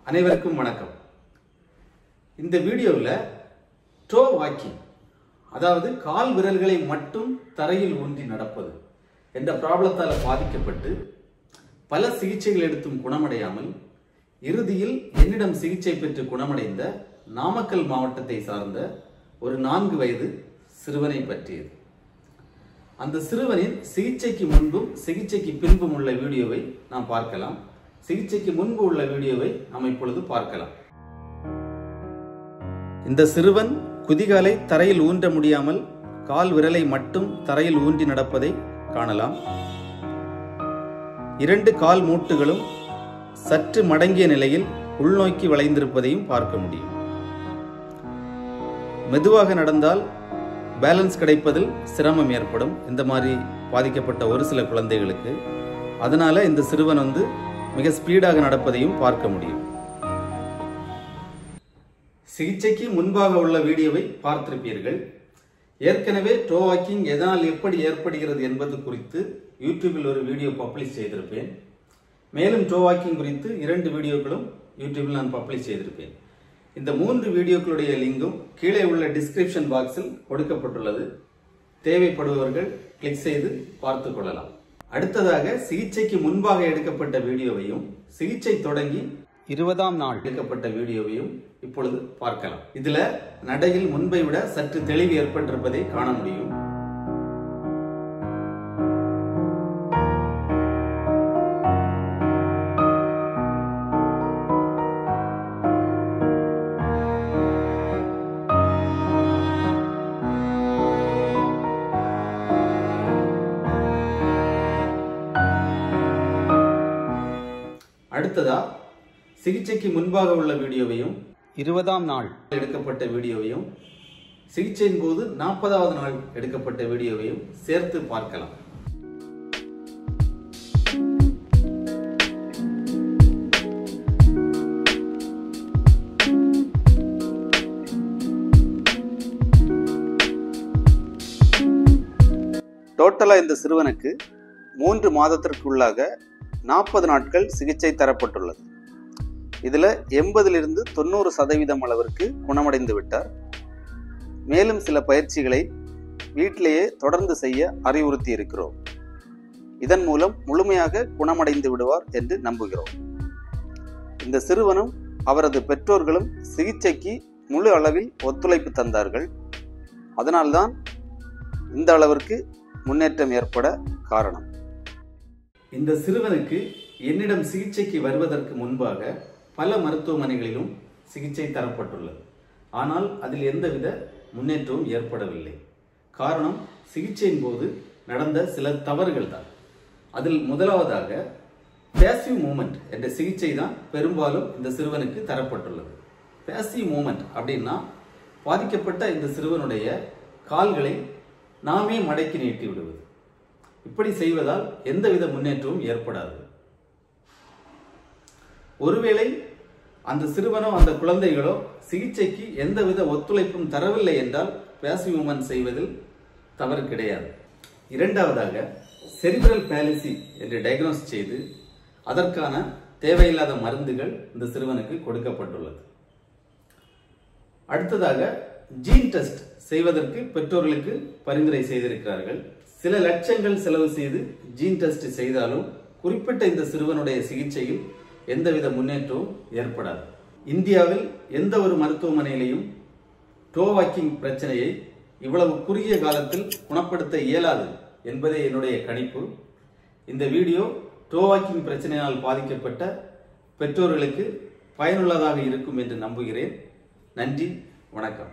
அனைவருக்கும் வணக்கம். இந்த வீடியோவில் டோ வாக்கிங், அதாவது கால் விரல்களை மட்டும் தரையில் ஊன்றி நடப்பது என்ற ப்ராப்ளத்தால் பாதிக்கப்பட்டு பல சிகிச்சைகள் எடுத்தும் குணமடையாமல் இறுதியில் என்னிடம் சிகிச்சை பெற்று குணமடைந்த நாமக்கல் மாவட்டத்தை சார்ந்த ஒரு 4 வயது சிறுவனை பற்றியது. அந்த சிறுவனின் சிகிச்சைக்கு முன்பும் சிகிச்சைக்கு பின்பும் உள்ள வீடியோவை நாம் பார்க்கலாம். சிகிச்சைக்கு முன்பு உள்ள வீடியோவை நாம் இப்பொழுது பார்க்கலாம். இந்த சிறுவன் குதிகாலை தரையில் ஊன்ற முடியாமல் கால் விரலை மட்டும் தரையில் ஊன்றி நடப்பதை காணலாம். 2 கால் மூட்டுகளும் சற்று மடங்கிய நிலையில் உள்நோக்கி வளைந்திருப்பதையும் பார்க்க முடியும். மெதுவாக நடந்தால் பேலன்ஸ் கிடைப்பதில் சிரமம் ஏற்படும். இந்த மாதிரி பாதிக்கப்பட்ட ஒரு சில குழந்தைகளுக்கு அதனால இந்த சிறுவன் மிக ஸ்பீடாக நடப்பதையும் பார்க்க முடியும். சிகிச்சைக்கு முன்பாக உள்ள வீடியோவை பார்த்திருப்பீர்கள். ஏற்கனவே டோ வாக்கிங் எதனால் எப்படி ஏற்படுகிறது என்பது குறித்து யூடியூபில் ஒரு வீடியோ பப்ளிஷ் செய்திருப்பேன். மேலும் டோ வாக்கிங் குறித்து 2 வீடியோக்களும் யூடியூபில் நான் பப்ளிஷ் செய்திருப்பேன். இந்த 3 வீடியோக்களுடைய லிங்கும் கீழே உள்ள டிஸ்கிரிப்ஷன் பாக்ஸில் கொடுக்கப்பட்டுள்ளது. தேவைப்படுபவர்கள் கிளிக் செய்து பார்த்துக் கொள்ளலாம். அடுத்ததாக சிகிச்சைக்கு முன்பாக எடுக்கப்பட்ட வீடியோவையும் சிகிச்சை தொடங்கி 20ஆம் நாள் எடுக்கப்பட்ட வீடியோவையும் இப்பொழுது பார்க்கலாம். இதுல நடையில் முன்பை விட சற்று தெளிவு ஏற்பட்டிருப்பதை காண முடியும். அடுத்ததா சிகிச்சைக்கு முன்பாக உள்ள வீடியோவையும் 20ஆம் நாள் எடுக்கப்பட்ட வீடியோவையும் சிகிச்சையின் போது 40வது நாள் எடுக்கப்பட்ட வீடியோவையும் சேர்த்து பார்க்கலாம். டோட்டலா இந்த சிறுவனுக்கு 3 மாதத்திற்குள்ளாக 40 நாட்கள் சிகிச்சை தரப்பட்டுள்ளது. இதுல 80லிருந்து 90% அளவிற்கு குணமடைந்து விட்டார். மேலும் சில பயிற்சிகளை வீட்டிலேயே தொடர்ந்து செய்ய அறிவுறுத்தி இருக்கிறோம். இதன் மூலம் முழுமையாக குணமடைந்து விடுவார் என்று நம்புகிறோம். இந்த சிறுவனும் அவரது பெற்றோர்களும் சிகிச்சைக்கு முழு அளவில் ஒத்துழைப்பு தந்தார்கள். அதனால்தான் இந்த அளவிற்கு முன்னேற்றம் ஏற்பட காரணம். இந்த சிறுவனுக்கு என்னிடம் சிகிச்சைக்கு வருவதற்கு முன்பாக பல மருத்துவமனைகளிலும் சிகிச்சை தரப்பட்டுள்ளது. ஆனால் அதில் எந்தவித முன்னேற்றமும் ஏற்படவில்லை. காரணம் சிகிச்சையின் போது நடந்த சில தவறுகள் தான். அதில் முதலாவதாக பேசிவ் மூமெண்ட் என்ற சிகிச்சை தான் பெரும்பாலும் இந்த சிறுவனுக்கு தரப்பட்டுள்ளது. பேசிவ் மூமெண்ட் அப்படின்னா பாதிக்கப்பட்ட இந்த சிறுவனுடைய கால்களை நாமே மடக்கி நீட்டி விடுவது. இப்படி செய்வதால் எந்தவித முன்னேற்றமும் ஏற்படாது. ஒருவேளை அந்த சிறுவனோ அந்த குழந்தைகளோ சிகிச்சைக்கு எந்தவித ஒத்துழைப்பும் தரவில்லை என்றால் பேசிவ் மூவ்மெண்ட் செய்வதில் தவறு கிடையாது. இரண்டாவதாக செரிப்ரல் பாலிசி என்று டயக்னோஸ் செய்து அதற்கான தேவையில்லாத மருந்துகள் இந்த சிறுவனுக்கு கொடுக்கப்பட்டுள்ளது. அடுத்ததாக ஜீன் டெஸ்ட் செய்வதற்கு பெற்றோர்களுக்கு பரிந்துரை செய்திருக்கிறார்கள். சில லட்சங்கள் செலவு செய்து ஜீன் டெஸ்ட் செய்தாலும் குறிப்பிட்ட இந்த சிறுவனுடைய சிகிச்சையில் எந்தவித முன்னேற்றமும் ஏற்படாது. இந்தியாவில் எந்த ஒரு மருத்துவமனையிலையும் டோ வாக்கிங் பிரச்சனையை இவ்வளவு குறுகிய காலத்தில் குணப்படுத்த இயலாது என்பதே என்னுடைய கணிப்பு. இந்த வீடியோ டோ வாக்கிங் பிரச்சனையால் பாதிக்கப்பட்ட பெற்றோர்களுக்கு பயனுள்ளதாக இருக்கும் என்று நம்புகிறேன். நன்றி, வணக்கம்.